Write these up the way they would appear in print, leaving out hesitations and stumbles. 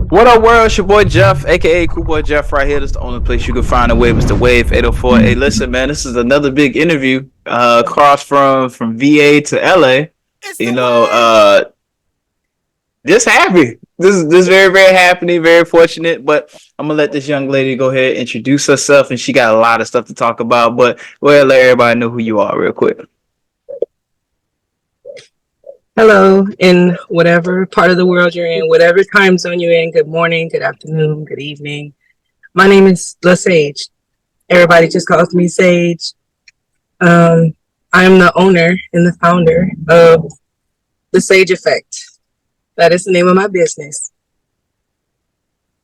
What up, world? It's your boy Jeff, aka Cool Boy Jeff, right here. This is the only place you can find a wave. It's the Wave 804. Hey, listen, man, this is another big interview. Cross from VA to LA. You know, just happy. This is very very happy, very fortunate. But I'm gonna let this young lady go ahead and introduce herself, and she got a lot of stuff to talk about. But well, let everybody know who you are real quick. Hello, in whatever part of the world you're in, whatever time zone you're in, good morning, good afternoon, good evening. My name is LaSaige. Everybody just calls me Sage. I am the owner and the founder of the Sage Effect. That is the name of my business.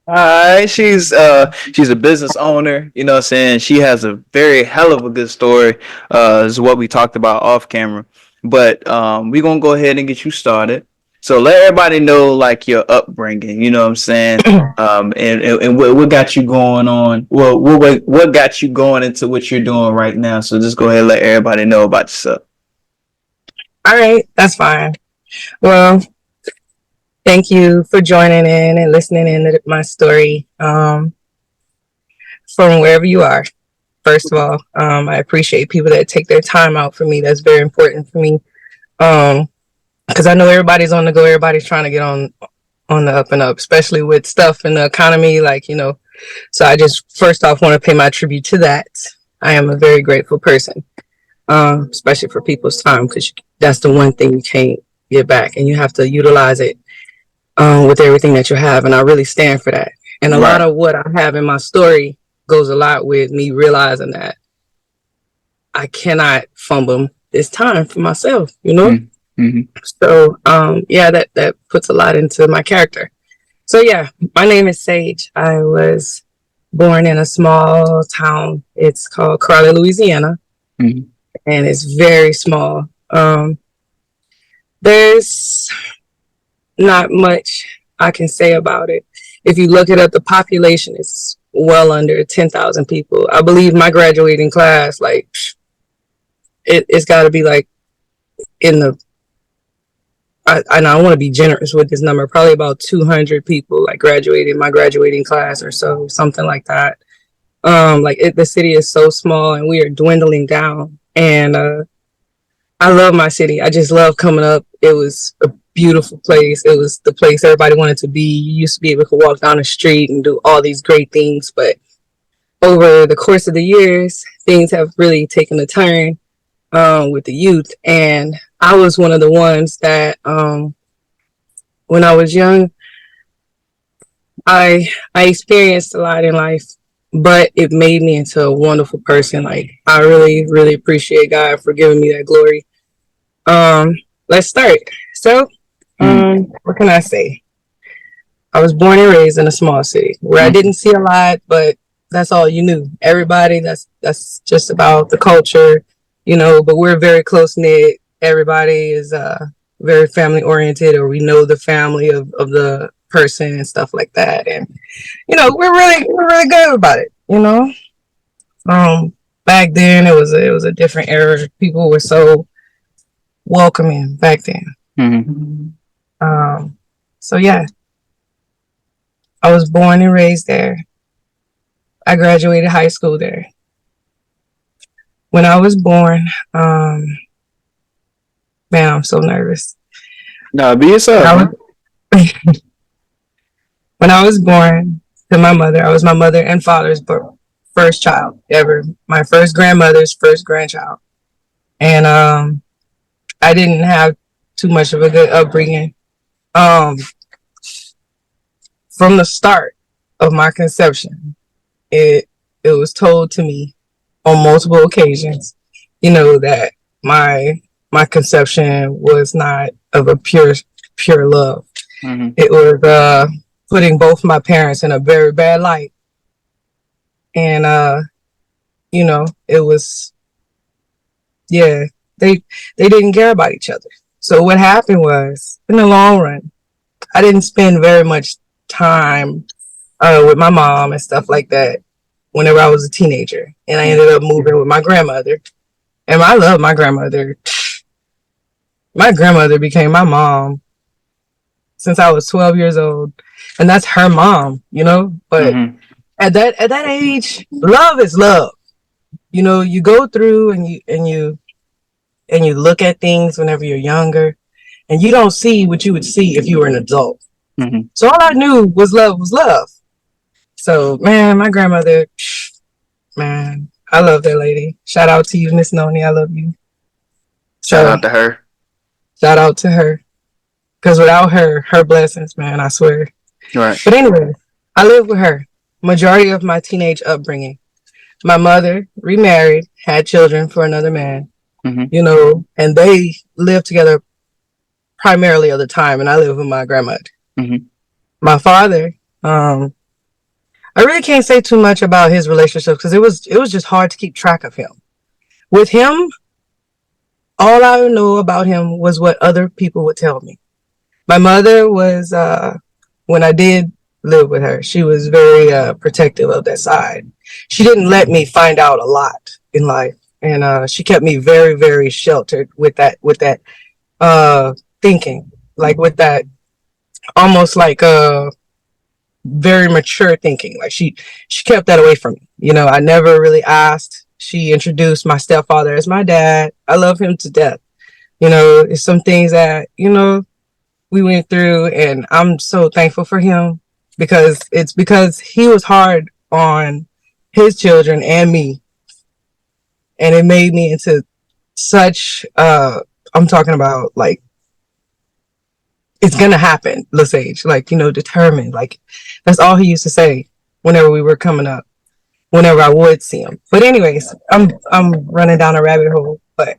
All right, she's a business owner. You know what I'm saying? She has a very hell of a good story. Is what we talked about off camera. But we're gonna go ahead and get you started. So let everybody know like your upbringing. You know what I'm saying? And what got you going on? Well, what got you going into what you're doing right now? So just go ahead and let everybody know about yourself. All right, that's fine. Well, thank you for joining in and listening in to my story from wherever you are. First of all, I appreciate people that take their time out for me. That's very important for me. Because I know everybody's on the go. Everybody's trying to get on the up and up, especially with stuff in the economy, So I just first off want to pay my tribute to that. I am a very grateful person, especially for people's time, because that's the one thing you can't get back, and you have to utilize it with everything that you have. And I really stand for that. And a lot of what I have in my story goes a lot with me realizing that I cannot fumble this time for myself, you know? Mm-hmm. So, that puts a lot into my character. So, yeah, my name is Sage. I was born in a small town. It's called Crowley, Louisiana, and it's very small. There's not much I can say about it. If you look it up, the population is well under 10,000 people. I believe my graduating class, it's got to be in the, I want to be generous with this number, probably about 200 people graduated my graduating class or so, something like that. The city is so small and we are dwindling down. And I love my city. I just love coming up. It was a beautiful place. It was the place everybody wanted to be. You used to be able to walk down the street and do all these great things, but over the course of the years, things have really taken a turn with the youth. And I was one of the ones that when I was young, I experienced a lot in life, but it made me into a wonderful person. I really, really appreciate God for giving me that glory. Let's start. So, what can I say? I was born and raised in a small city where I didn't see a lot, but that's all you knew. Everybody, that's just about the culture, but we're very close knit. Everybody is very family oriented, or we know the family of the person and stuff like that. And, we're really good about it, Back then it was a different era. People were so welcoming back then. So yeah, I was born and raised there. I graduated high school there. When I was born, man, I'm so nervous. No, be yourself. When I was born to my mother, I was my mother and father's first child ever. My first grandmother's first grandchild. And I didn't have too much of a good upbringing. From the start of my conception, it was told to me on multiple occasions, that my conception was not of a pure love. It was putting both my parents in a very bad light. And it was, they didn't care about each other. So what happened was, in the long run, I didn't spend very much time with my mom and stuff like that whenever I was a teenager. And I ended up moving with my grandmother. And I love my grandmother. My grandmother became my mom since I was 12 years old. And that's her mom, you know? But Mhm. at that age, love is love. You know, you go through and you look at things whenever you're younger and you don't see what you would see if you were an adult. Mhm. So all I knew was love was love. So man, my grandmother, man, I love that lady. Shout out to you, Miss Noni. I love you. Shout So out to her. shout out to her. Because without her, her blessings, man, I swear. Right. But anyway, I lived with her majority of my teenage upbringing. My mother remarried, had children for another man, Mhm. you know, and they lived together primarily of the time, and I lived with my grandmother. Mhm. My father, I really can't say too much about his relationship because it was just hard to keep track of him. With him, all I know about him was what other people would tell me. My mother was when I did live with her, she was very protective of that side. She didn't let me find out a lot in life, and she kept me very, very sheltered with that uh, thinking, like with that almost like very mature thinking. Like she kept that away from me. You know, I never really asked. She introduced my stepfather as my dad. I love him to death. You know, it's some things that we went through, and I'm so thankful for him because he was hard on his children and me, and it made me into such I'm talking about like it's gonna happen, LaSaige, like determined. Like that's all he used to say whenever we were coming up, whenever I would see him. But anyways, I'm running down a rabbit hole. But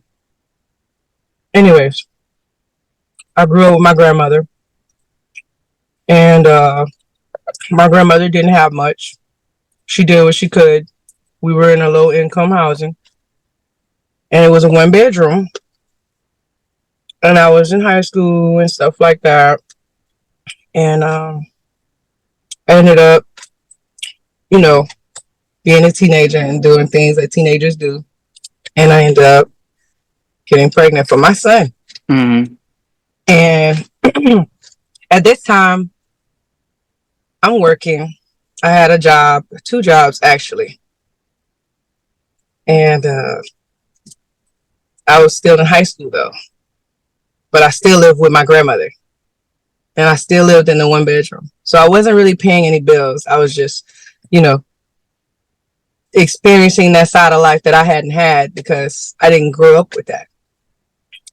anyways, I grew up with my grandmother, and my grandmother didn't have much. She did what she could. We were in a low income housing, and it was a 1 bedroom. And I was in high school and stuff like that. And I ended up, you know, being a teenager and doing things that teenagers do. And I ended up getting pregnant for my son. Mhm. And at this time, I'm working. I had a job, 2 jobs actually. And I was still in high school though, but I still lived with my grandmother, and I still lived in the 1 bedroom. So I wasn't really paying any bills. I was just, you know, experiencing that side of life that I hadn't had because I didn't grow up with that.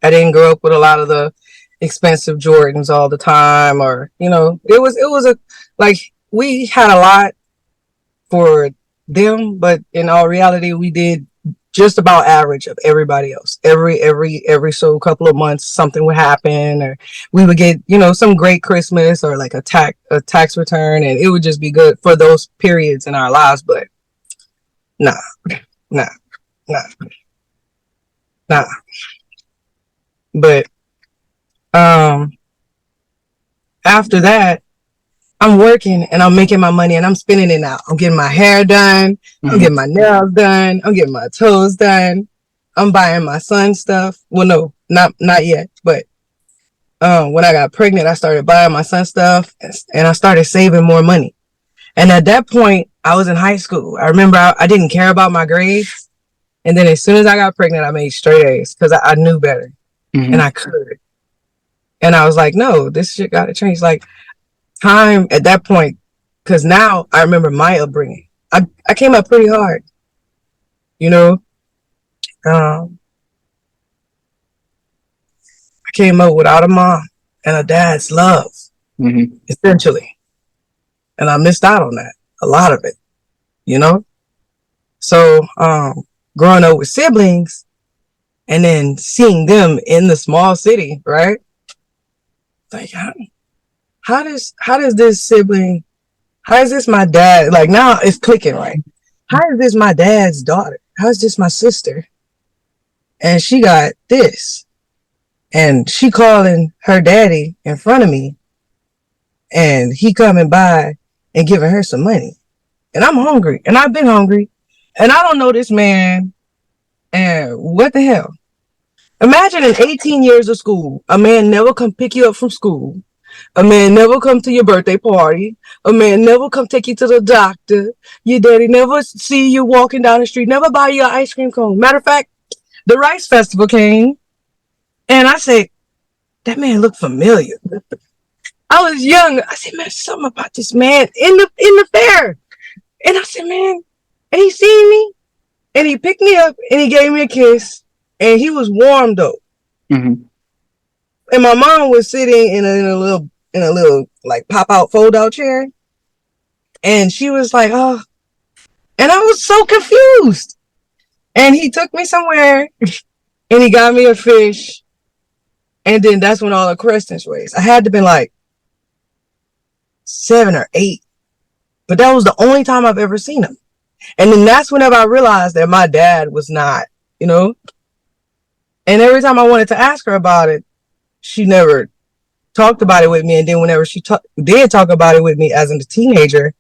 I didn't grow up with a lot of the expensive Jordans all the time, or it was a like we had a lot for them, but in all reality, we did just about average of everybody else. Every so couple of months, something would happen, or we would get some great Christmas or like a tax return, and it would just be good for those periods in our lives. But nah, nah, nah, nah. But um, after that, I'm working and I'm making my money and I'm spending it out. I'm getting my hair done. I'm Mhm. getting my nails done. I'm getting my toes done. I'm buying my son stuff. Well, no, not yet. But when I got pregnant, I started buying my son stuff and I started saving more money. And at that point, I was in high school. I remember I didn't care about my grades. And then as soon as I got pregnant, I made straight A's because I knew better and Mhm. I could. And I was like, no, this shit got to change. Like, time at that point, because now I remember my upbringing. I came up pretty hard, you know. Um, I came up without a mom and a dad's love, Mhm. essentially, and I missed out on that, a lot of it, you know. So growing up with siblings and then seeing them in the small city, right? Like how does this sibling? How is this my dad? Like now it's clicking, right? How is this my dad's daughter? How is this my sister? And she got this, and she calling her daddy in front of me, and he coming by and giving her some money, and I'm hungry, and I've been hungry, and I don't know this man, and what the hell. Imagine in 18 years of school, a man never come pick you up from school, A man never come to your birthday party. A man never come take you to the doctor. Your daddy never see you walking down the street. Never buy you an ice cream cone. Matter of fact, the Rice Festival came, and I said, that man looked familiar. I was young. I said, man, something about this man in the fair. And I said, man, and he seen me, and he picked me up, and he gave me a kiss, and he was warm though. Mm-hmm. And my mom was sitting in a little like pop out fold out chair, and she was like, oh, and I was so confused. And he took me somewhere, and he got me a fish, and then that's when all the questions raised. I had to been like 7 or 8, but that was the only time I've ever seen him. And then that's whenever I realized that my dad was not, you know. And every time I wanted to ask her about it, she never talked about it with me. And then whenever she did talk about it with me as a teenager,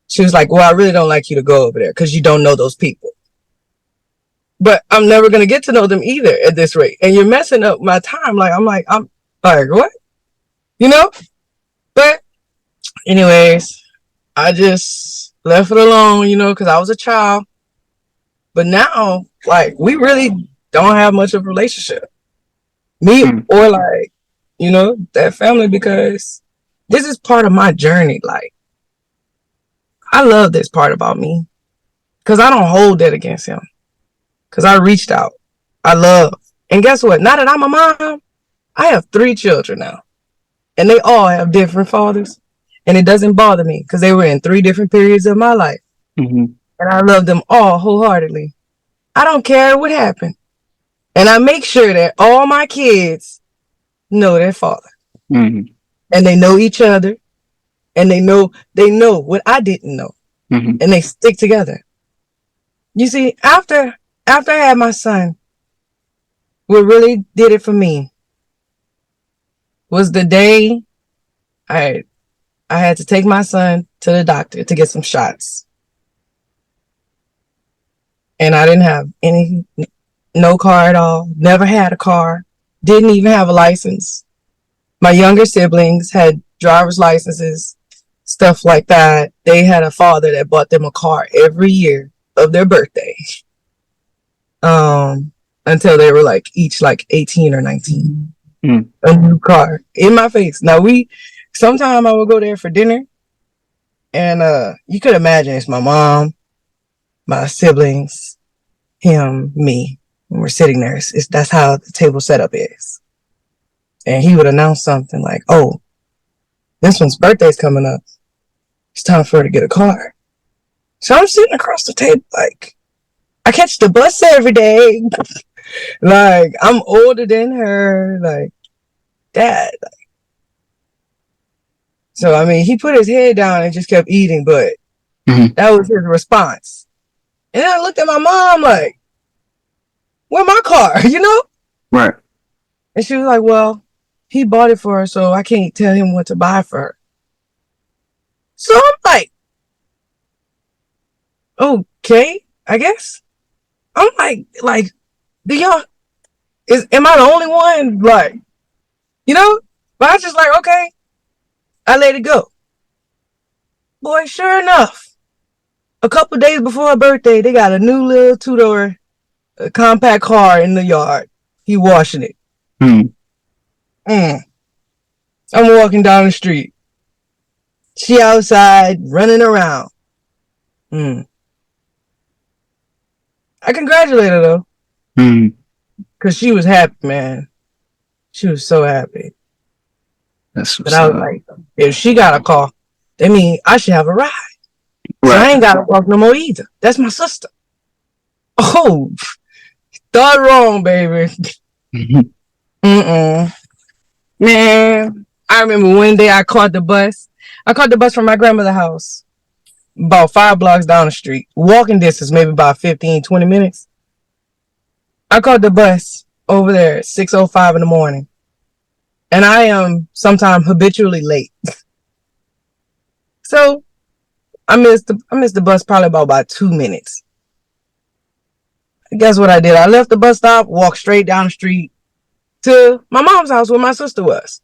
she was like, well, I really don't like you to go over there because you don't know those people. But I'm never going to get to know them either at this rate. And you're messing up my time. I'm like, what? You know? But anyways, I just left it alone, because I was a child. But now, like, we really don't have much of a relationship. Me Mm-hmm. or like, that family, because this is part of my journey. Like, I love this part about me because I don't hold that against him because I reached out. I love. And guess what? Now that I'm a mom, I have 3 children now, and they all have different fathers. And it doesn't bother me because they were in 3 different periods of my life. Mm-hmm. And I love them all wholeheartedly. I don't care what happened. And I make sure that all my kids know their father. Mm-hmm. And they know each other. And they know what I didn't know. Mm-hmm. And they stick together. You see, after I had my son, what really did it for me was the day I had to take my son to the doctor to get some shots. And I didn't have no car at all. Never had a car. Didn't even have a license. My younger siblings had driver's licenses, stuff like that. They had a father that bought them a car every year of their birthday. Until they were each 18 or 19. Mm-hmm. A new car in my face. Now sometime I would go there for dinner, and you could imagine it's my mom, my siblings, him, me, and we're sitting there. That's how the table setup is. And he would announce something like, "Oh, this one's birthday's coming up. It's time for her to get a car." So I'm sitting across the table like, I catch the bus every day. Like, I'm older than her. Like, dad. So, I mean, he put his head down and just kept eating, but Mm-hmm. that was his response. And then I looked at my mom like, where my car, Right. And she was like, well, he bought it for her, so I can't tell him what to buy for her. So I'm okay, I guess. I'm like, do y'all, am I the only one? Like, but I just okay, I let it go. Boy, sure enough, a couple days before her birthday, they got a new little 2-door compact car in the yard. He washing it. Mm-hmm. I'm walking down the street. She outside running around. I congratulate her though, Mm-hmm. because she was happy, man. She was so happy. That's But what's I was up. like, if she got a car, that means I should have a ride. So I Right. ain't got to walk no more either. That's my sister. Oh, thought wrong, baby. Mm-hmm. Man, I remember one day I caught the bus. I caught the bus from my grandmother's house, about 5 blocks down the street. Walking distance, maybe about 15, 20 minutes. I caught the bus over there at 6:05 in the morning. And I am sometimes habitually late. So I missed the bus probably about 2 minutes. Guess what I did? I left the bus stop, walked straight down the street to my mom's house where my sister was.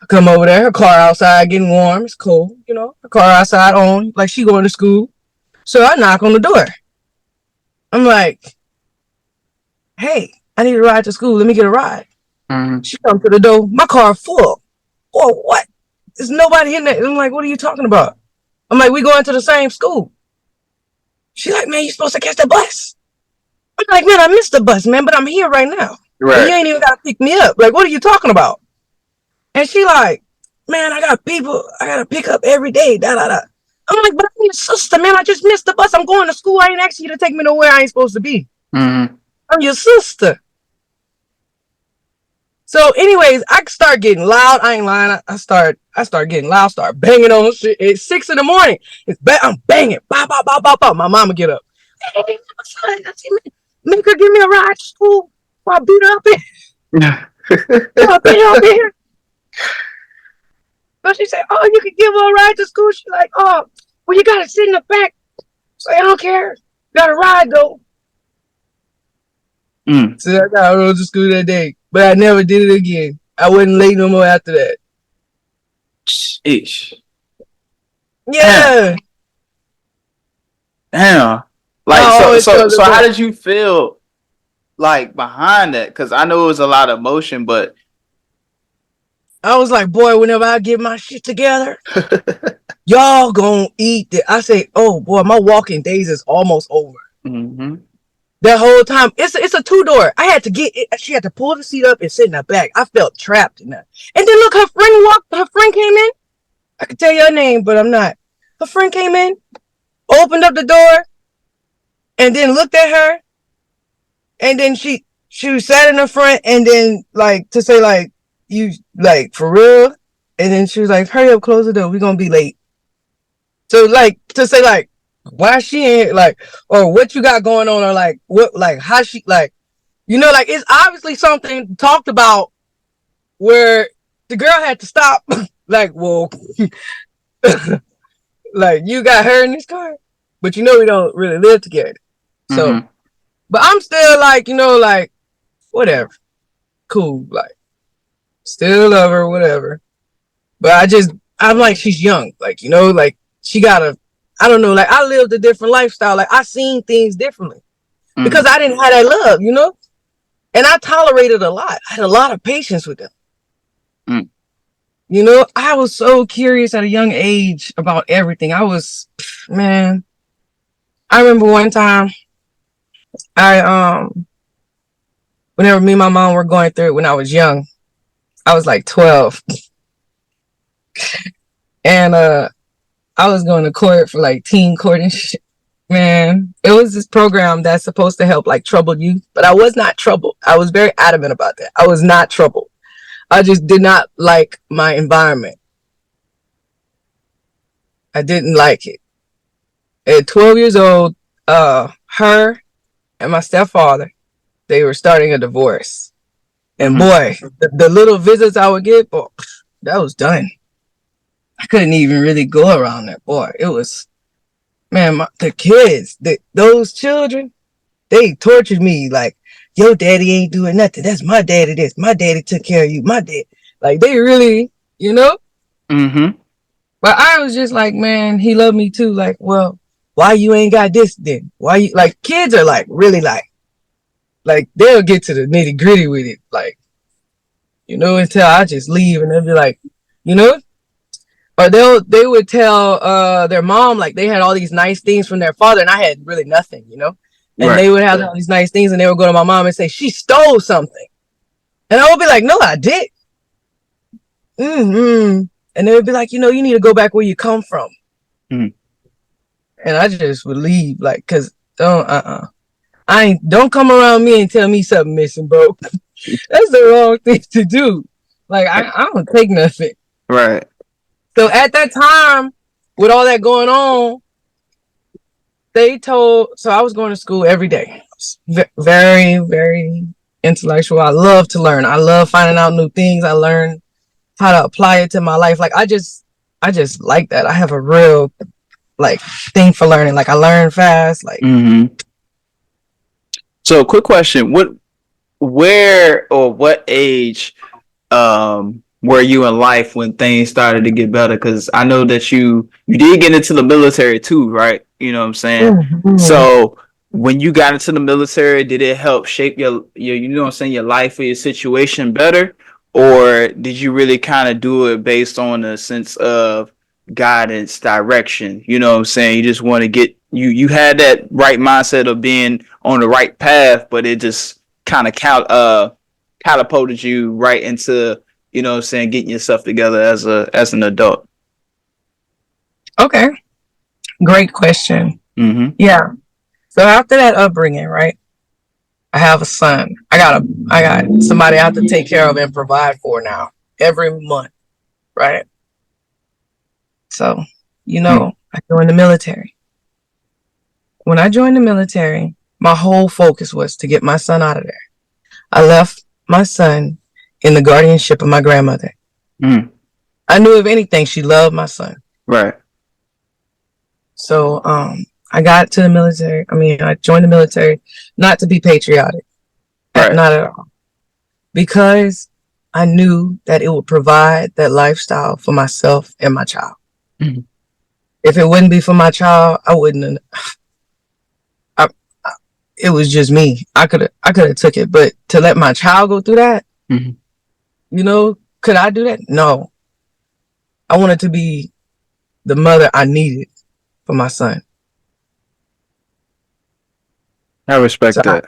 I come over there, her car outside getting warm. It's cold, you know. Her car outside on, like she going to school. So I knock on the door. I'm like, hey, I need a ride to school. Let me get a ride. Mm-hmm. She comes to the door. My car full. Oh, what? There's nobody in there. I'm like, what are you talking about? I'm like, we going to the same school. She's like, man, you supposed to catch the bus. I'm like, man, I missed the bus, man, but I'm here right now. And you Right. ain't even got to pick me up. Like, what are you talking about? And she like, man, I got people I got to pick up every day. Da, da, da. I'm like, but I'm your sister, man. I just missed the bus. I'm going to school. I ain't asking you to take me nowhere I ain't supposed to be. Mm-hmm. I'm your sister. So, anyways, I start getting loud. I ain't lying. I start getting loud. Start banging on shit. It's 6 in the morning. I'm banging. Bop, bop, bop, bop, bop. My mama get up. Hey, make her give me a ride to school. While I beat her up in. I beat her up in here. So she said, "Oh, you can give her a ride to school." She's like, "Oh, well, you gotta sit in the back." So I don't care. Got a ride though. Mm. So that's how I rode to school that day. But I never did it again. I wasn't late no more after that. Ish. Damn. Yeah. Damn. Like I so always so felt so how that. did you feel like behind that? Because I know it was a lot of emotion, but I was like, boy, whenever I get my shit together, y'all gonna eat it. I say, oh boy, my walking days is almost over. mm-hmm. That whole time, it's a 2-door. I had to get it. She had to pull the seat up and sit in the back. I felt trapped in that. And then look, her friend came in. I could tell you her name, but I'm not. Her friend came in, opened up the door, and then looked at her, and then she sat in the front, and then like to say like you like for real, and then she was like, hurry up, close the door, we're gonna be late. So like to say like why she ain't like or what you got going on or like what like how she like like it's obviously something talked about where the girl had to stop. Like, well, like you got her in this car, but we don't really live together. So, Mm-hmm. but I'm still like, like whatever, cool, like still love her, whatever. But I'm like, she's young, like like she gotta, I don't know, like I lived a different lifestyle, like I seen things differently because Mm-hmm. I didn't have that love, and I tolerated a lot. I had a lot of patience with them. Mm. I was so curious at a young age about everything. Man, I remember one time I whenever me and my mom were going through it when I was young, I was like 12. And I was going to court for like teen court and shit. Man, it was this program that's supposed to help like troubled youth, but I was not troubled. I was very adamant about that. I was not troubled. I just did not like my environment. I didn't like it. At 12 years old, her and my stepfather, they were starting a divorce. And Mm-hmm. boy, the little visits I would get, oh, that was done. I couldn't even really go around that. Boy, it was, man, the kids, those children, they tortured me like, your daddy ain't doing nothing. That's my daddy. This. My daddy took care of you. My dad. Like, they really, you know? Mm-hmm. But I was just like, man, he loved me too. Like, well, why you ain't got this then? Why you, like, kids are like, really like, they'll get to the nitty gritty with it. Like, until I just leave and they'll be like, you know? Or they would tell their mom like they had all these nice things from their father and I had really nothing. And Right. they would have all these nice things and they would go to my mom and say she stole something, and I would be like, no, I did. Mm-hmm. And they would be like, you need to go back where you come from. Mm. And I just would leave like, cause don't come around me and tell me something missing, bro. That's the wrong thing to do. Like I don't take nothing. Right. So at that time, with all that going on, so I was going to school every day. Very, very intellectual. I love to learn. I love finding out new things. I learn how to apply it to my life. Like I just like that. I have a real like thing for learning. Like I learn fast. Like Mm-hmm. So, quick question: where or what age were you in life when things started to get better? Because I know that you did get into the military too, right? You know what I'm saying? Mm-hmm. So when you got into the military, did it help shape your you know what I'm saying, your life or your situation better? Or did you really kind of do it based on a sense of guidance, direction? You know what I'm saying? You just want to get you had that right mindset of being on the right path, but it just kind of catapulted you right into, you know what I'm saying, getting yourself together as an adult. Okay, great question. Mm-hmm. Yeah. So after that upbringing, right? I have a son. I got somebody I have to take care of and provide for now every month, right? So, I joined the military. When I joined the military, my whole focus was to get my son out of there. I left my son in the guardianship of my grandmother. Mm-hmm. I knew if anything, she loved my son. Right. So, I got to the military. I mean, I joined the military not to be patriotic, Right. not at all, because I knew that it would provide that lifestyle for myself and my child. Mm-hmm. If it wouldn't be for my child, I wouldn't. I, it was just me. I could have took it, but to let my child go through that, Mm-hmm. could I do that? No. I wanted to be the mother I needed for my son. I So respect that.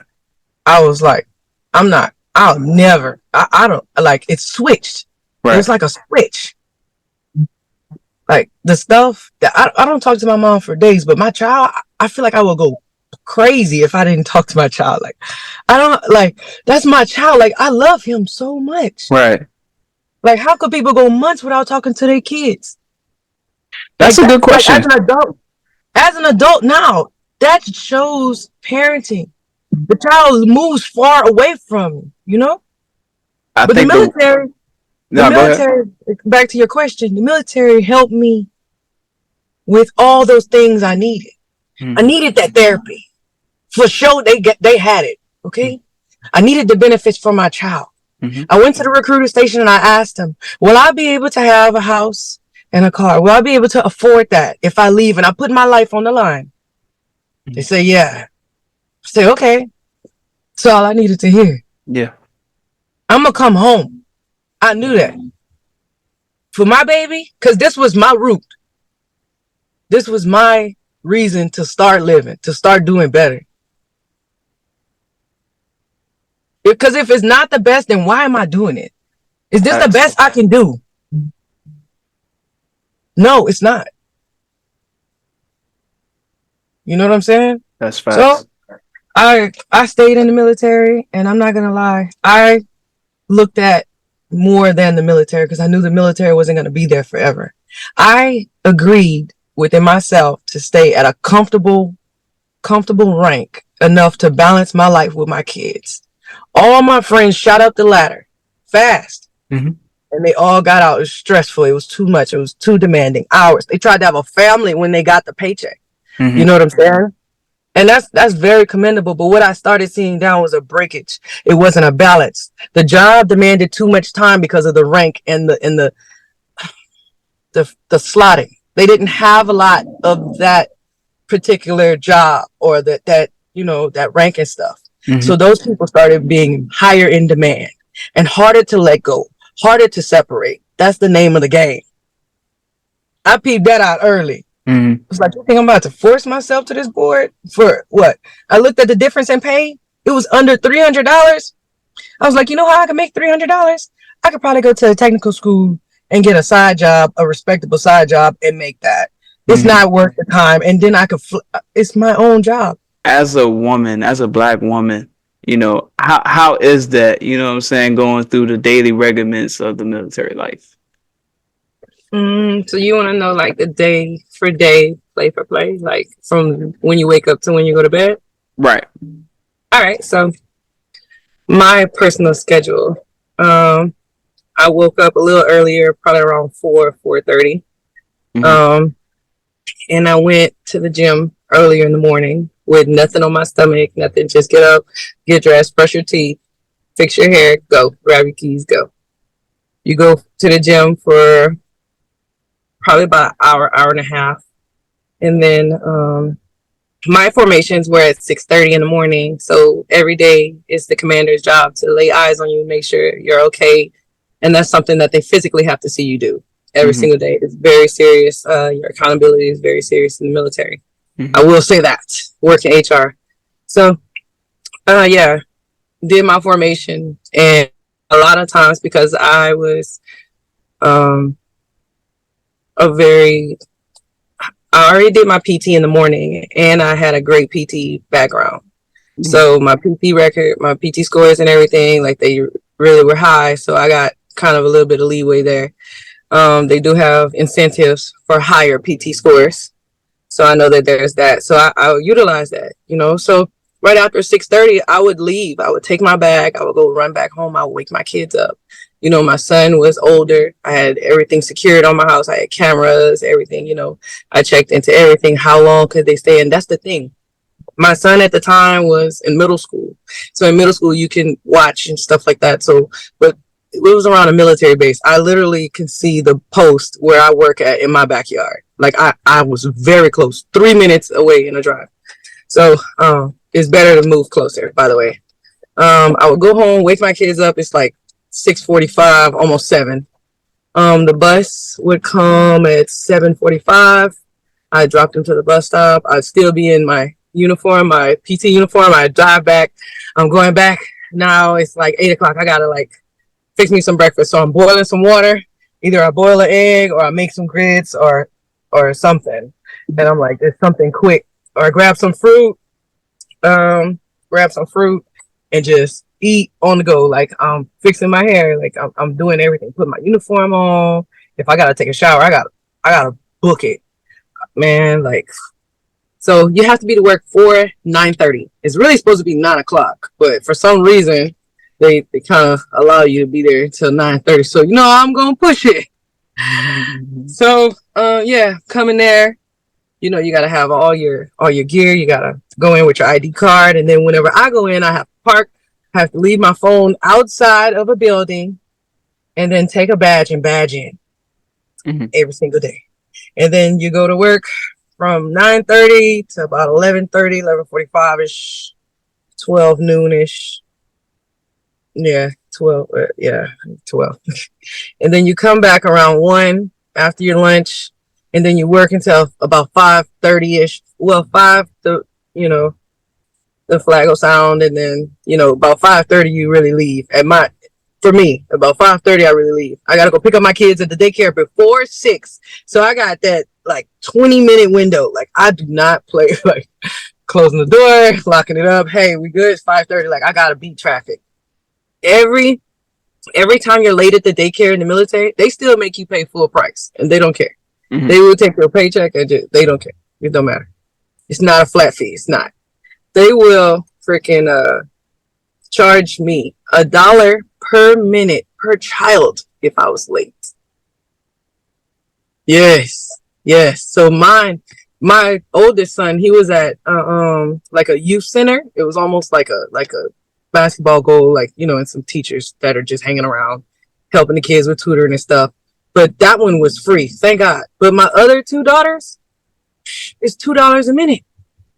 I was like, I'm not. I'll never. I don't like. It's switched. There's Right. like a switch. Like the stuff that I don't talk to my mom for days, but my child, I feel like I will go crazy if I didn't talk to my child. Like I don't like that's my child. Like I love him so much. Right. Like how could people go months without talking to their kids? That's Like a that. good Like question. as an adult now, that shows parenting. The child moves far away from you. You know. I But think the the no, go ahead. military. Back to your question, the military helped me with all those things I needed. I Mm-hmm. needed that therapy. For sure they had it. Okay. I needed the benefits for my child. Mm-hmm. I went to the recruiter station and I asked them, will I be able to have a house and a car? Will I be able to afford that if I leave and I put my life on the line? They say, yeah. I say, okay. That's all I needed to hear. Yeah. I'm gonna come home. I knew that. For my baby, because this was my root. This was my reason to start living, to start doing better. Because if it's not the best, then why am I doing it? Is this the Facts. best I can do? No, it's not. You know what I'm saying? That's So facts. I stayed in the military, and I'm not gonna lie, I looked at more than the military because I knew the military wasn't gonna be there forever. I agreed within myself to stay at a comfortable rank enough to balance my life with my kids. All my friends shot up the ladder fast. Mm-hmm. And they all got out. It was stressful. It was too much. It was too demanding. Hours. They tried to have a family when they got the paycheck. You Mm-hmm. know what I'm saying? And that's very commendable. But what I started seeing down was a breakage. It wasn't a balance. The job demanded too much time because of the rank and the slotting. They didn't have a lot of that particular job or that rank and stuff. So Mm-hmm. those people started being higher in demand and harder to let go, harder to separate. That's the name of the game. I peeped that out early. Mm-hmm. I was like, you think I'm about to force myself to this board for what? I looked at the difference in pay. It was under $300. I was like, you know how I can make $300? I could probably go to a technical school and get a side job, a respectable side job, and make that. It's Mm-hmm. not worth the time. And then it's my own job. As a woman, as a black woman, how is that, you know what I'm saying, going through the daily regiments of the military life? So you want to know like the day for day, play for play, like from when you wake up to when you go to bed? Right. All right. So my personal schedule. Um, I woke up a little earlier, probably around 4:30. Mm-hmm. Um, and I went to the gym earlier in the morning with nothing on my stomach, nothing. Just get up, get dressed, brush your teeth, fix your hair, go, grab your keys, go. You go to the gym for probably about an hour, hour and a half, and then my formations were at 6:30 in the morning. So every day it's the commander's job to lay eyes on you, make sure you're okay, and that's something that they physically have to see you do every Mm-hmm. single day. It's very serious. Your accountability is very serious in the military. I Mm-hmm. will say that. Work in HR. So yeah, did my formation, and a lot of times because I was um a very I already did my PT in the morning, and I had a great PT background. Mm-hmm. So my PT record, my PT scores, and everything, like they really were high. So I got kind of a little bit of leeway there. They do have incentives for higher PT scores. So I know that there's that. So I would utilize that, you know. So right after 6:30, I would leave. I would take my bag. I would go run back home. I would wake my kids up. You know, my son was older. I had everything secured on my house. I had cameras, everything, you know. I checked into everything. How long could they stay? And that's the thing. My son at the time was in middle school. So in middle school, you can watch and stuff like that. So, but it was around a military base. I literally can see the post where I work at in my backyard. Like I was very close, 3 minutes away in a drive. So, it's better to move closer, by the way. I would go home, wake my kids up. It's like 6:45, almost 7. The bus would come at 7:45. I dropped them to the bus stop. I'd still be in my uniform, my PT uniform. I drive back. I'm going back. Now it's like 8 o'clock. I gotta like fix me some breakfast. So I'm boiling some water. Either I boil an egg or I make some grits or something. And I'm like, it's something quick. Or I um, grab some fruit and just eat on the go. Like I'm fixing my hair. Like I'm doing everything. Put my uniform on. If I gotta take a shower, I gotta book it, man. Like, so you have to be to work for 9:30. It's really supposed to be 9 o'clock, but for some reason they kind of allow you to be there until 9:30. So you know I'm gonna push it. So yeah, coming there, you know you gotta have all your gear. You gotta go in with your ID card, and then whenever I go in, I have to park. I have to leave my phone outside of a building, and then take a badge and badge in Mm-hmm. every single day. And then you go to work from 9:30 to about 11:30, 11:45 ish, 12 noonish. Yeah, 12. Yeah, 12. And then you come back around 1 after your lunch, and then you work until about 5:30 ish. Well, 5 you know, the flag will sound, and then, about 5:30 you really leave. For me, about 5:30 I really leave. I gotta go pick up my kids at the daycare before 6. So I got that like 20-minute window. Like I do not play like closing the door, locking it up. Hey, we good? It's 5:30. Like I gotta beat traffic. Every every time you're late at the daycare in the military, they still make you pay full price, and they don't care. Mm-hmm. They will take your paycheck and they don't care. It don't matter. It's not a flat fee. It's not. They will freaking charge me $1 per minute per child if I was late. Yes, yes. So my oldest son, he was at like a youth center. It was almost like a basketball goal, like, and some teachers that are just hanging around helping the kids with tutoring and stuff. But that one was free, thank God. But my other two daughters, it's $2 a minute.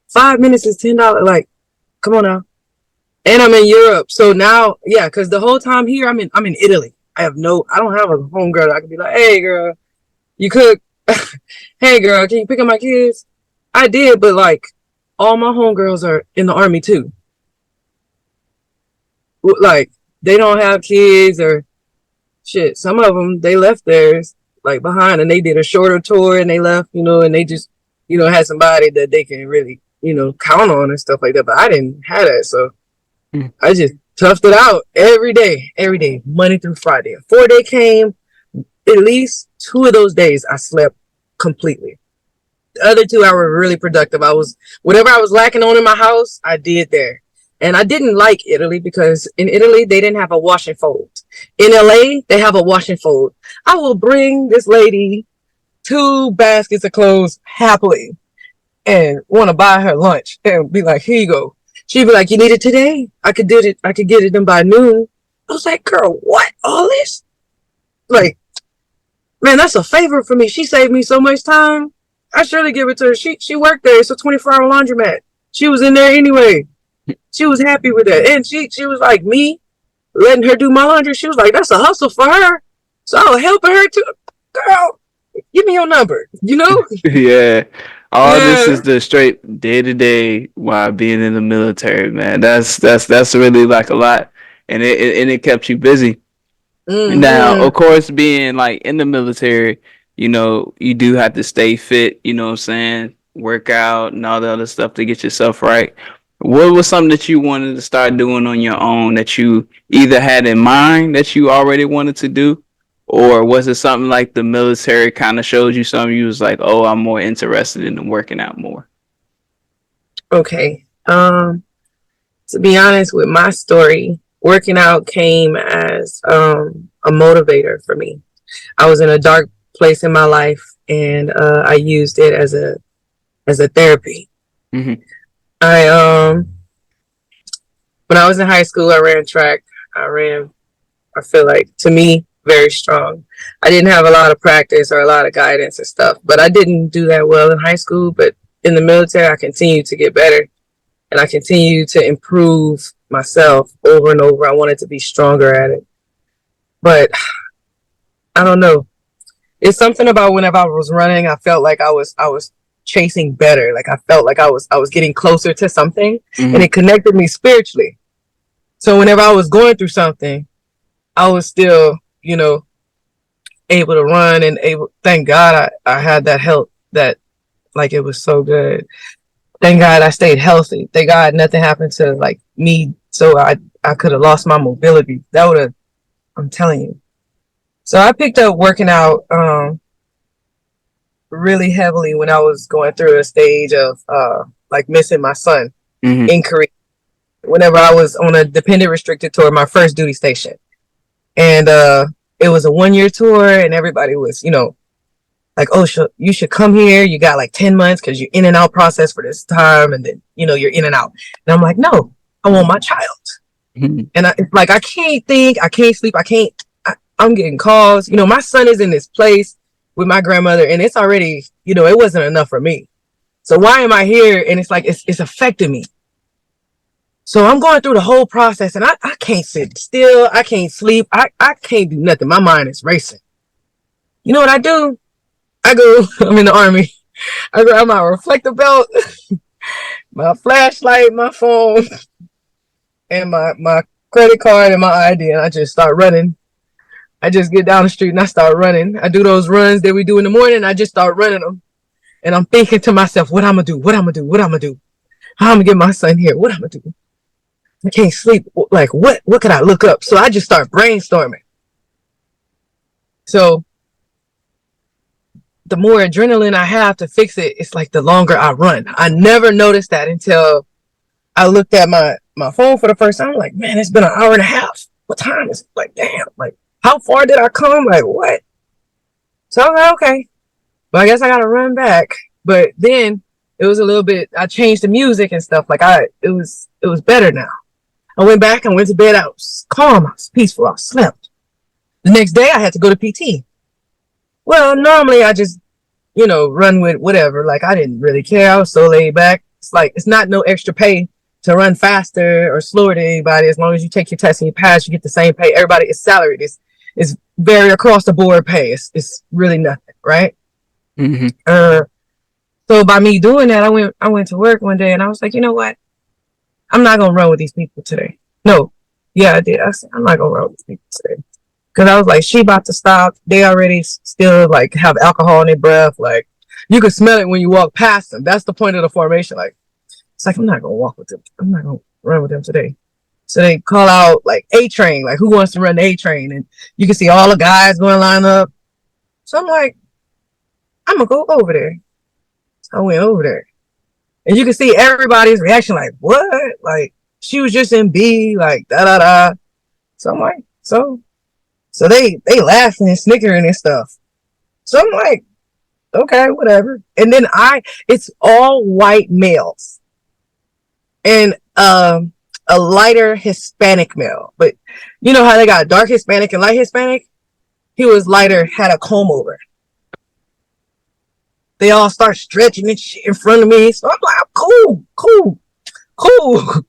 5 minutes is $10. Like, come on now. And I'm in Europe, so now, yeah, because the whole time here, I'm in Italy. I don't have a home girl that I can be like, hey girl, you cook. Hey girl, can you pick up my kids? I did, but like all my homegirls are in the army too. Like they don't have kids or shit. Some of them they left theirs like behind, and they did a shorter tour and they left, and they just had somebody that they can really count on and stuff like that. But I didn't have that, so I just toughed it out every day, Monday through Friday. A 4-day came. At least 2 of those days I slept completely. The other 2 I were really productive. Whatever I was lacking on in my house, I did there. And I didn't like Italy because in Italy they didn't have a wash and fold. In LA they have a wash and fold. I will bring this lady 2 baskets of clothes happily and want to buy her lunch and be like, here you go. She'd be like, you need it today? I could get it done by noon. I was like, girl, what? All this? Like, man, that's a favor for me. She saved me so much time. I surely give it to her. She worked there. It's a 24-hour laundromat. She was in there anyway. She was happy with that. And she was like, me letting her do my laundry. She was like, that's a hustle for her. So I was helping her too. Girl, give me your number. You know? Yeah. All this is Yeah. the straight day to day while being in the military, man. That's really like a lot, and it kept you busy. Now, Mm-hmm. of course, being like in the military, you do have to stay fit, you know what I'm saying? Work out and all the other stuff to get yourself right. What was something that you wanted to start doing on your own that you either had in mind that you already wanted to do, or was it something like the military kind of showed you something you was like, oh, I'm more interested in working out more? Okay. To be honest with my story, working out came as a motivator for me. I was in a dark place in my life, and I used it as a therapy. Mm-hmm. I When I was in high school, I ran track. I ran. I feel like, to me, very strong. I didn't have a lot of practice or a lot of guidance and stuff, but I didn't do that well in high school. But in the military, I continued to get better, and I continued to improve myself over and over. I wanted to be stronger at it, but I don't know. It's something about whenever I was running, I felt like I was chasing better. Like I felt like I was getting closer to something, and Mm-hmm. it connected me spiritually. So whenever I was going through something, I was still, able to run and able. Thank God I had that help. That, like, it was so good. Thank God I stayed healthy. Thank God nothing happened to like me, so I could have lost my mobility. That would have. I'm telling you. So I picked up working out really heavily when I was going through a stage of like missing my son Mm-hmm. in Korea. Whenever I was on a dependent restricted tour, my first duty station, and it was a 1 year tour, and everybody was, like, oh, you should come here. You got like 10 months because you're in and out process for this time, and then you're in and out. And I'm like, no, I want my child. Mm-hmm. And I can't think, I can't sleep, I can't. I'm getting calls. My son is in this place with my grandmother, and it's already, it wasn't enough for me. So why am I here? And it's like it's affecting me. So I'm going through the whole process, and I can't sit still. I can't sleep. I can't do nothing. My mind is racing. You know what I do? I go, I'm in the Army. I grab my reflector belt, my flashlight, my phone, and my credit card and my ID, and I just start running. I just get down the street and I start running. I do those runs that we do in the morning. I just start running them. And I'm thinking to myself, what I'm going to do? What I'm going to do? What I'm going to do? How I'm going to get my son here? What I'm going to do? I can't sleep. Like, what could I look up? So I just start brainstorming. So the more adrenaline I have to fix it, it's like the longer I run. I never noticed that until I looked at my phone for the first time. I'm like, man, it's been an hour and a half. What time is it? Like, damn. Like, how far did I come? Like, what? So I'm like, okay. But I guess I got to run back. But then it was a little bit, I changed the music and stuff. Like, it was better now. I went back and went to bed. I was calm. I was peaceful. I slept. The next day I had to go to PT. Well, normally I just, run with whatever. Like, I didn't really care. I was so laid back. It's like, it's not no extra pay to run faster or slower than anybody. As long as you take your test and you pass, you get the same pay. Everybody is salaried. It's very across the board pay. It's really nothing, right? Mm-hmm. Uh, so by me doing that, I went to work one day and I was like, you know what? I'm not gonna run with these people today. No, yeah, I did. I said, I'm not gonna run with these people today because I was like, she about to stop. They already still like have alcohol in their breath. Like, you can smell it when you walk past them. That's the point of the formation. Like, it's like, I'm not gonna walk with them. I'm not gonna run with them today. So they call out like A train, like, who wants to run the A train? And you can see all the guys going to line up. So I'm like, I'm gonna go over there. So I went over there. And you can see everybody's reaction, like, what? Like, she was just in B, like, da da da. So I'm like, so they laughing and snickering and stuff. So I'm like, okay, whatever. And then it's all white males and a lighter Hispanic male. But you know how they got dark Hispanic and light Hispanic? He was lighter, had a comb over. They all start stretching and shit in front of me. So I'm like, cool, cool, cool.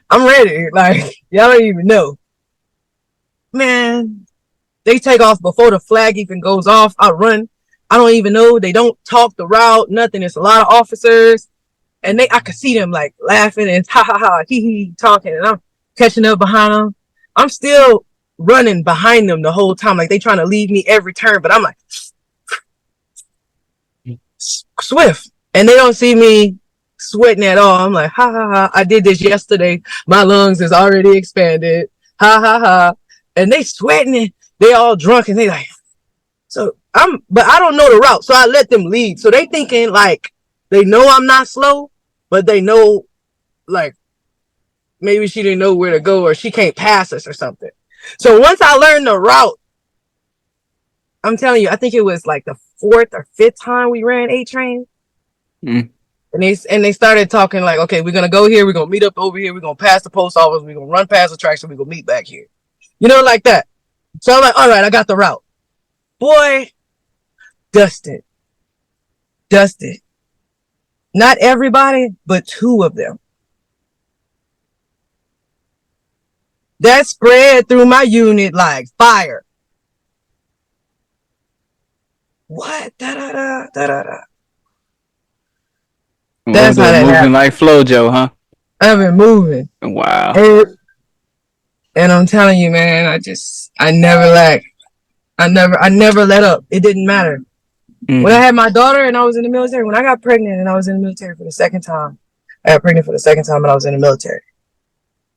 I'm ready. Like, y'all don't even know. Man, they take off before the flag even goes off. I run. I don't even know. They don't talk the route, nothing. It's a lot of officers. And I could see them like laughing and ha ha ha, hee hee, talking. And I'm catching up behind them. I'm still running behind them the whole time. Like they trying to leave me every turn. But I'm like, swift. And they don't see me sweating at all. I'm like, ha ha ha. I did this yesterday. My lungs is already expanded. Ha ha ha. And they sweating and they all drunk and they like, but I don't know the route. So I let them lead. So they thinking like they know I'm not slow, but they know like maybe she didn't know where to go or she can't pass us or something. So once I learned the route, I'm telling you, I think it was like the 4th or 5th time we ran A train. Mm. And they started talking like, okay, we're gonna go here, we're gonna meet up over here, we're gonna pass the post office, we're gonna run past the tracks, and we're gonna meet back here. You know, like that. So I'm like, all right, I got the route. Boy, dusted. Not everybody, but 2 of them. That spread through my unit like fire. What? Da-da-da. That's how that moving happened. Like FloJo, huh? I've been moving. Wow. And I'm telling you, man, I never lack. I never let up. It didn't matter. Mm-hmm. When I had my daughter and I was in the military, when I got pregnant and I was in the military for the second time, I got pregnant for the second time and I was in the military.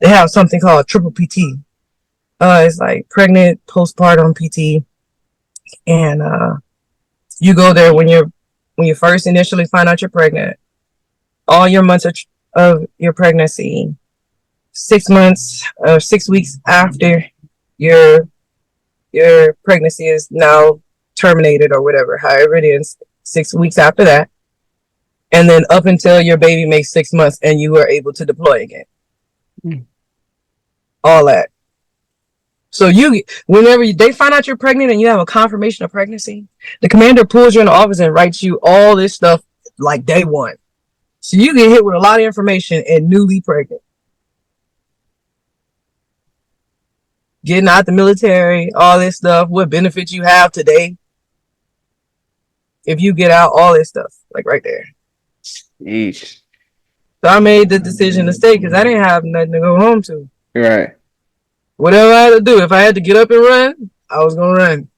They have something called triple PT. It's like pregnant, postpartum PT. And you go there when you first initially find out you're pregnant. All your months of your pregnancy, 6 months or 6 weeks after your pregnancy is now terminated or whatever, however it is, 6 weeks after that. And then up until your baby makes 6 months and you are able to deploy again. Mm. All that. So whenever they find out you're pregnant and you have a confirmation of pregnancy, the commander pulls you in the office and writes you all this stuff like day one. So you get hit with a lot of information and newly pregnant. Getting out the military, all this stuff, what benefits you have today. If you get out, all this stuff, like right there. Yeesh. So I made the decision to stay because I didn't have nothing to go home to. Right. Whatever I had to do, if I had to get up and run, I was going to run.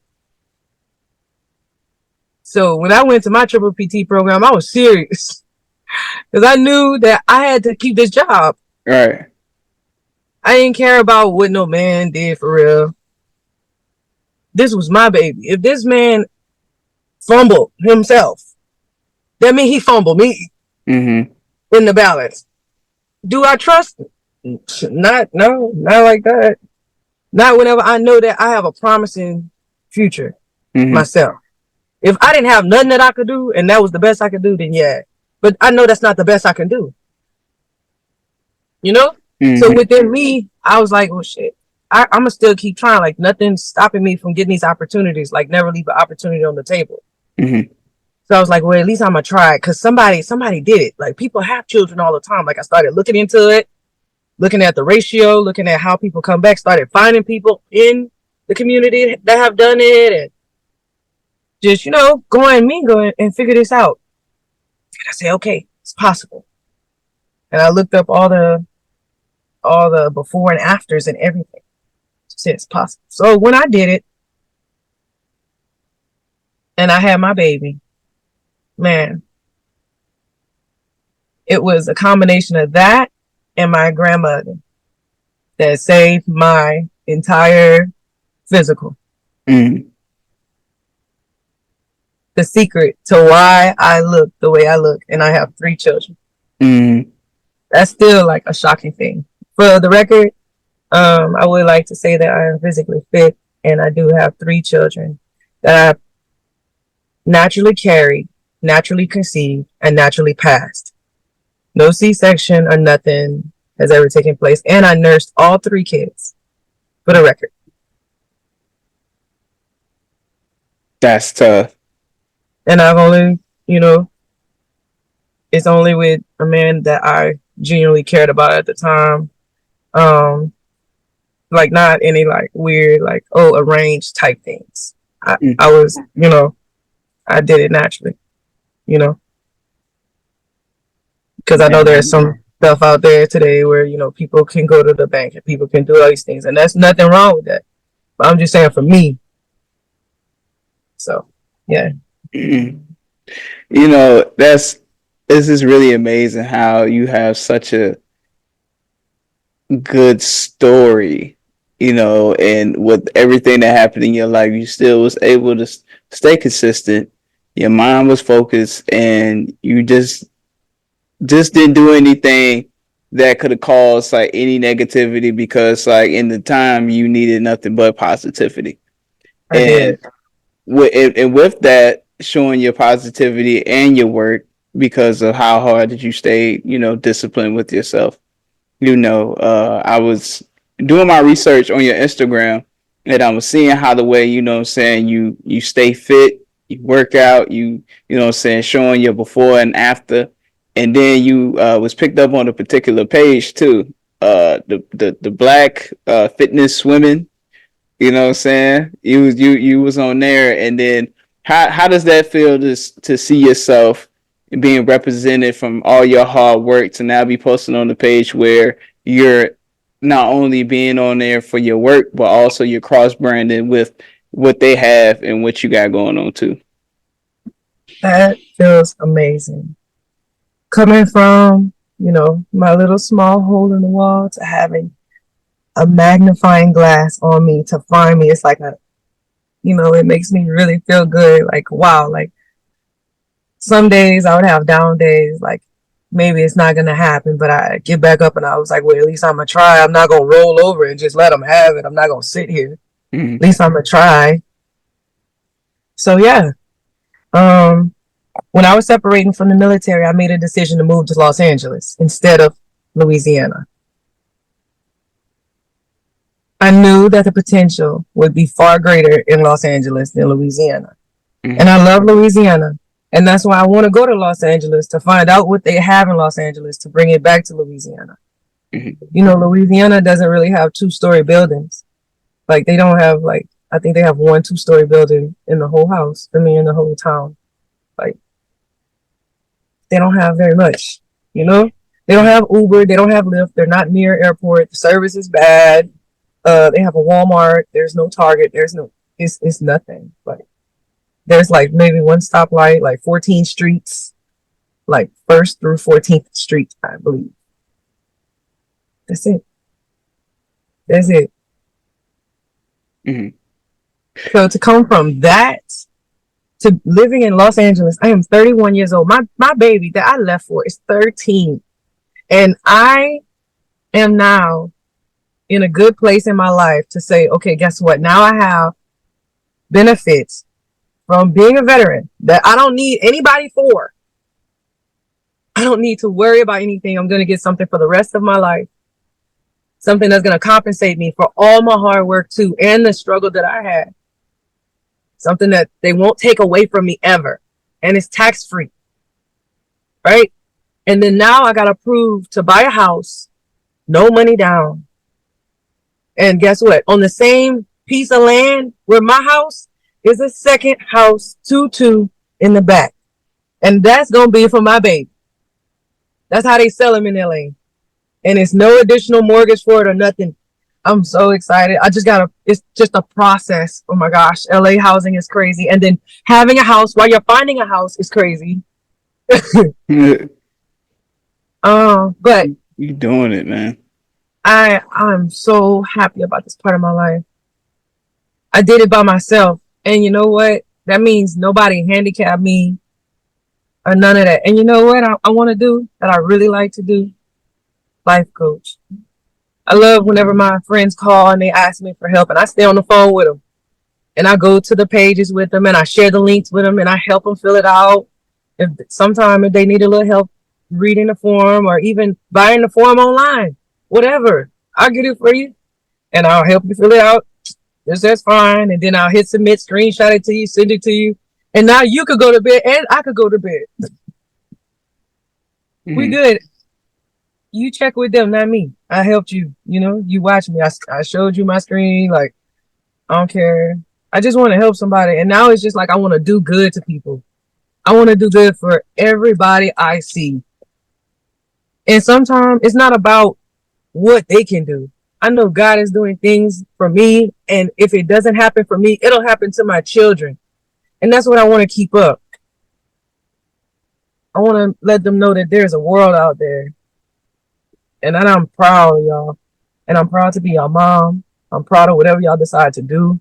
So when I went to my triple PT program, I was serious because I knew that I had to keep this job. Right. I didn't care about what no man did for real. This was my baby. If this man fumbled himself, that means he fumbled me in the balance. Do I trust him? Not like that. Not whenever I know that I have a promising future myself. If I didn't have nothing that I could do and that was the best I could do, then yeah. But I know that's not the best I can do. You know? So within me, I was like, oh shit, I'm going to still keep trying. Like nothing's stopping me from getting these opportunities. Like never leave an opportunity on the table. So I was like, well, at least I'm going to try it because somebody did it. Like people have children all the time. Like I started looking into it. Looking at the ratio, looking at how people come back, started finding people in the community that have done it and just, go and figure this out. And I said, okay, it's possible. And I looked up all the before and afters and everything. I said it's possible. So when I did it and I had my baby, man, it was a combination of that and my grandmother that saved my entire physical. The secret to why I look the way I look, and I have 3 children. That's still like a shocking thing. For the record, I would like to say that I am physically fit, and I do have 3 children that I naturally carried, naturally conceived, and naturally passed. No C-section or nothing has ever taken place. And I nursed all 3 kids, for the record. That's tough. And I've only, you know, it's only with a man that I genuinely cared about at the time. Um, like not any like weird, like, oh, arranged type things. I was, I did it naturally, you know, because I know there's Man. some stuff out there today where, people can go to the bank and people can do all these things. And that's nothing wrong with that. But I'm just saying for me. So, yeah. You know, this is really amazing how you have such a good story, you know, and with everything that happened in your life, you still was able to stay consistent. Your mind was focused, and you just didn't do anything that could have caused like any negativity because like in the time you needed nothing but positivity. I And did. with that, showing your positivity and your work because of how hard that you stayed, you know, disciplined with yourself. You know, I was doing my research on your Instagram, and I was seeing how the way, you know what I'm saying, you stay fit, you work out, you know what I'm saying, showing your before and after. And then you was picked up on a particular page too. The black fitness women, you know what I'm saying? You was on there, and then how does that feel to see yourself being represented from all your hard work to now be posted on the page where you're not only being on there for your work, but also you're cross branded with what they have and what you got going on too. That feels amazing. Coming from, my little small hole in the wall to having a magnifying glass on me to find me, it's like it makes me really feel good. Like, wow, like some days I would have down days, like maybe it's not going to happen, but I get back up and I was like, well, at least I'm going to try. I'm not going to roll over and just let them have it. I'm not going to sit here. Mm-hmm. At least I'm going to try. So, yeah. Um, when I was separating from the military, I made a decision to move to Los Angeles instead of Louisiana. I knew that the potential would be far greater in Los Angeles than Louisiana. And Mm-hmm. I love Louisiana. And that's why I want to go to Los Angeles to find out what they have in Los Angeles to bring it back to Louisiana. Mm-hmm. Louisiana doesn't really have 2-story buildings. Like they don't have like I think they have 1 2-story building in the whole house. I mean in the whole town. Like they don't have very much, you know? They don't have Uber, they don't have Lyft, they're not near airport, the service is bad. They have a Walmart, there's no Target, it's nothing. Like there's like maybe one stoplight, like 14 streets, like 1st through 14th Street, I believe. That's it. That's it. Mm-hmm. So to come from that to living in Los Angeles, I am 31 years old. My baby that I left for is 13. And I am now in a good place in my life to say, okay, guess what? Now I have benefits from being a veteran that I don't need anybody for. I don't need to worry about anything. I'm going to get something for the rest of my life. Something that's going to compensate me for all my hard work too and the struggle that I had. Something that they won't take away from me ever. And it's tax free. Right? And then now I got approved to buy a house, no money down. And guess what? On the same piece of land where my house is a second house, 2-2 in the back. And that's going to be for my baby. That's how they sell them in LA. And it's no additional mortgage for it or nothing. I'm so excited. It's just a process. Oh my gosh. LA housing is crazy. And then having a house while you're finding a house is crazy. But You doing it, man. I'm so happy about this part of my life. I did it by myself. And you know what? That means nobody handicapped me or none of that. And you know what I want to do that I really like to do? Life coach. I love whenever my friends call and they ask me for help and I stay on the phone with them. And I go to the pages with them and I share the links with them and I help them fill it out. If they need a little help reading the form or even buying the form online, whatever, I'll get it for you and I'll help you fill it out. That's fine. And then I'll hit submit, screenshot it to you, send it to you. And now you could go to bed and I could go to bed. We Mm-hmm. good. You check with them, not me. I helped you. You know, you watched me. I showed you my screen. Like, I don't care. I just want to help somebody. And now it's just like I want to do good to people. I want to do good for everybody I see. And sometimes it's not about what they can do. I know God is doing things for me. And if it doesn't happen for me, it'll happen to my children. And that's what I want to keep up. I want to let them know that there's a world out there. And that I'm proud of y'all. And I'm proud to be your mom. I'm proud of whatever y'all decide to do.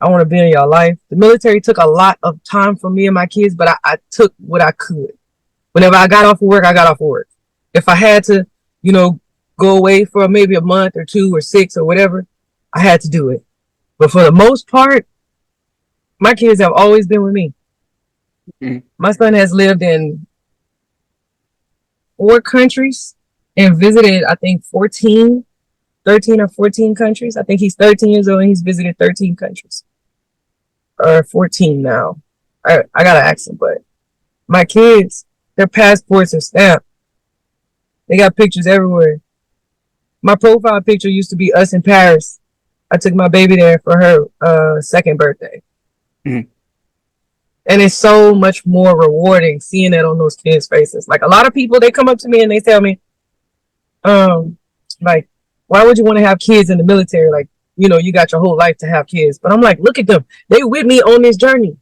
I want to be in your life. The military took a lot of time from me and my kids, but I took what I could. Whenever I got off of work, I got off of work. If I had to, you know, go away for maybe a month or 2 or 6 or whatever, I had to do it. But for the most part, my kids have always been with me. Mm-hmm. My son has lived in 4 countries and visited, I think, 13 or 14 countries. I think he's 13 years old and he's visited 13 countries. Or 14 now. I gotta ask him, but my kids, their passports are stamped. They got pictures everywhere. My profile picture used to be us in Paris. I took my baby there for her second birthday. Mm-hmm. And it's so much more rewarding seeing that on those kids' faces. Like a lot of people, they come up to me and they tell me, um, like, why would you want to have kids in the military? Like, you know, you got your whole life to have kids. But I'm like, look at them. They with me on this journey.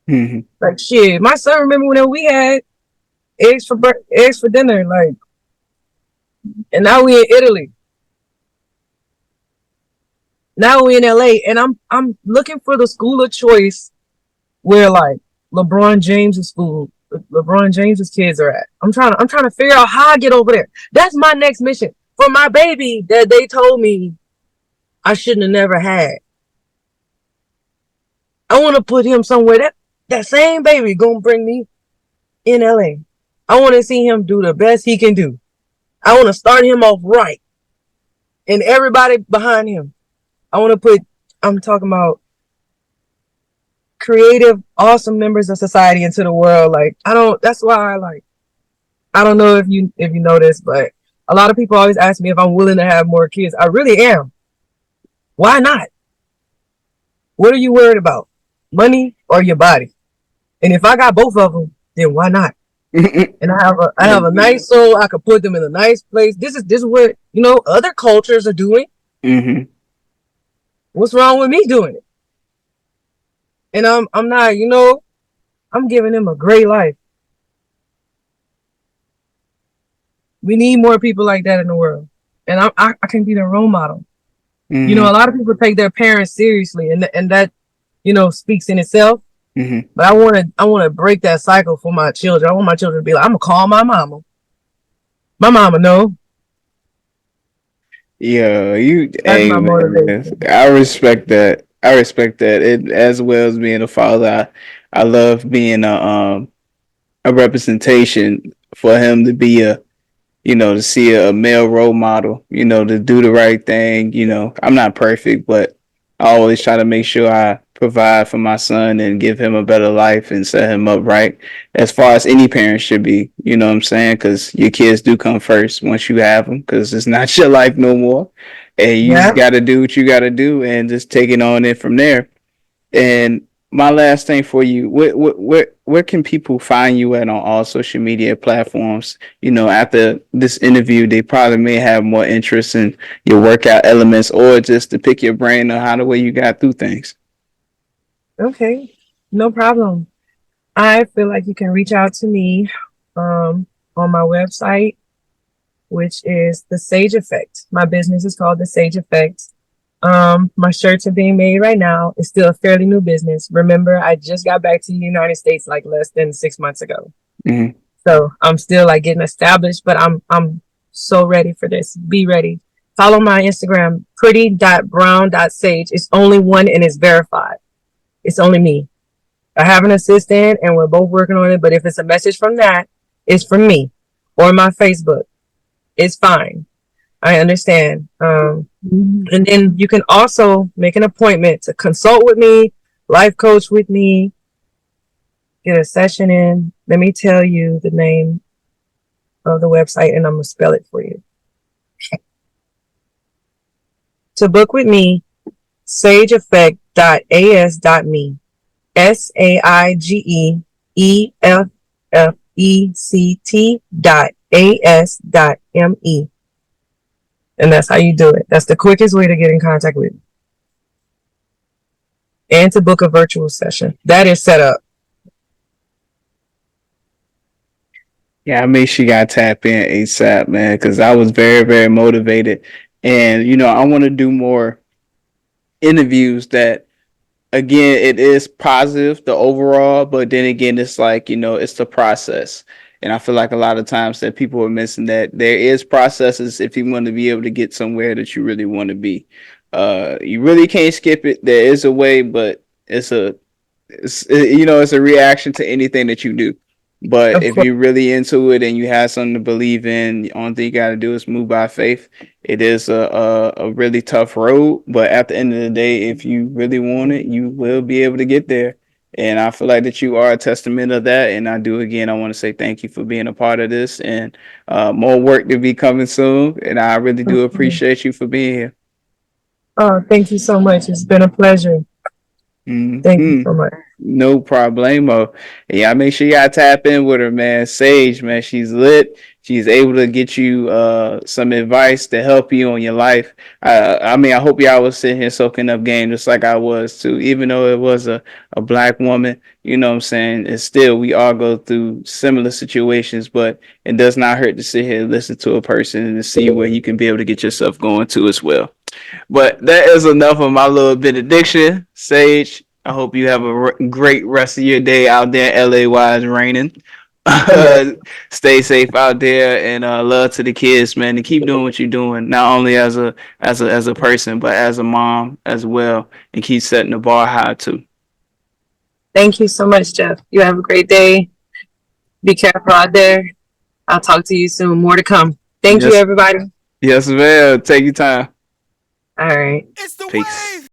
Mm-hmm. Like shit. My son remember when we had eggs for dinner, like, and now we in Italy. Now we in LA, and I'm looking for the school of choice where like LeBron James's school, LeBron James's kids are at. I'm trying to figure out how I get over there. That's my next mission for my baby that they told me I shouldn't have never had. I want to put him somewhere that same baby gonna bring me in LA. I want to see him do the best he can do. I want to start him off right, and everybody behind him. I want to put. I'm talking about creative, awesome members of society into the world. Like I don't. That's why I like. I don't know if you know this, but a lot of people always ask me if I'm willing to have more kids. I really am. Why not? What are you worried about? Money or your body? And if I got both of them, then why not? And I have a nice soul. I could put them in a nice place. This is what other cultures are doing. Mm-hmm. What's wrong with me doing it? And I'm not. I'm giving them a great life. We need more people like that in the world, and I can be their role model. A Mm-hmm. lot of people take their parents seriously, and that speaks in itself. Mm-hmm. But I want to break that cycle for my children. I want my children to be like, I'm gonna call my mama. My mama know. Yeah, That's hey my man, motivation. I respect that. I respect that. It as well as being a father. I love being a representation for him to be to see a male role model, to do the right thing. I'm not perfect, but I always try to make sure I provide for my son and give him a better life and set him up right as far as any parent should be. You know what I'm saying? Because your kids do come first once you have them because it's not your life no more. And you just Yeah. got to do what you got to do and just take it on in from there. And my last thing for you, where can people find you at on all social media platforms? After this interview, they probably may have more interest in your workout elements or just to pick your brain on how the way you got through things. Okay. No problem. I feel like you can reach out to me um, on my website, which is the Sage Effect. My business is called the Sage Effect. My shirts are being made right now. It's still a fairly new business. Remember, I just got back to the United States like less than 6 months ago. Mm-hmm. So I'm still like getting established, but I'm so ready for this. Be ready. Follow my Instagram, pretty.brown.sage. It's only one and it's verified. It's only me. I have an assistant and we're both working on it, but if it's a message from that, it's from me. Or my Facebook. It's fine. I understand. And then you can also make an appointment to consult with me, life coach with me, get a session in. Let me tell you the name of the website and I'm going to spell it for you. To book with me, sageeffect.as.me. SAIGEFFECT.AS.ME. And that's how you do it. That's the quickest way to get in contact with me. And to book a virtual session. That is set up. Yeah, I made sure you got tap in ASAP, man, because I was very, very motivated. And, I want to do more interviews that, again, it is positive, the overall, but then again, it's like, it's the process. And I feel like a lot of times that people are missing that there is processes if you want to be able to get somewhere that you really want to be. You really can't skip it. There is a way, but it's a reaction to anything that you do. But Of if course. you're really into it and you have something to believe in, the only thing you got to do is move by faith. It is a really tough road, but at the end of the day, if you really want it, you will be able to get there. And I feel like that you are a testament of that. And I do, again, I want to say thank you for being a part of this, and more work to be coming soon. And I really do appreciate you for being here. Oh, thank you so much. It's been a pleasure. Thank you Hmm. so much. No problemo. Yeah, make sure y'all tap in with her, man. Sage, man, she's lit. She's able to get you some advice to help you on your life. I mean, I hope y'all was sitting here soaking up game just like I was too. Even though it was a black woman, you know what I'm saying? And still, we all go through similar situations, but it does not hurt to sit here and listen to a person and to see where you can be able to get yourself going to as well. But that is enough of my little benediction. Sage, I hope you have a great rest of your day out there in LA while it's raining. Yeah. Stay safe out there, and love to the kids, man. And keep doing what you're doing, not only as a person, but as a mom as well, and keep setting the bar high too. Thank you so much, Jeff. You have a great day. Be careful out there. I'll talk to you soon. More to come. Thank you, Yes, everybody. yes, ma'am. Take your time. All right. Peace.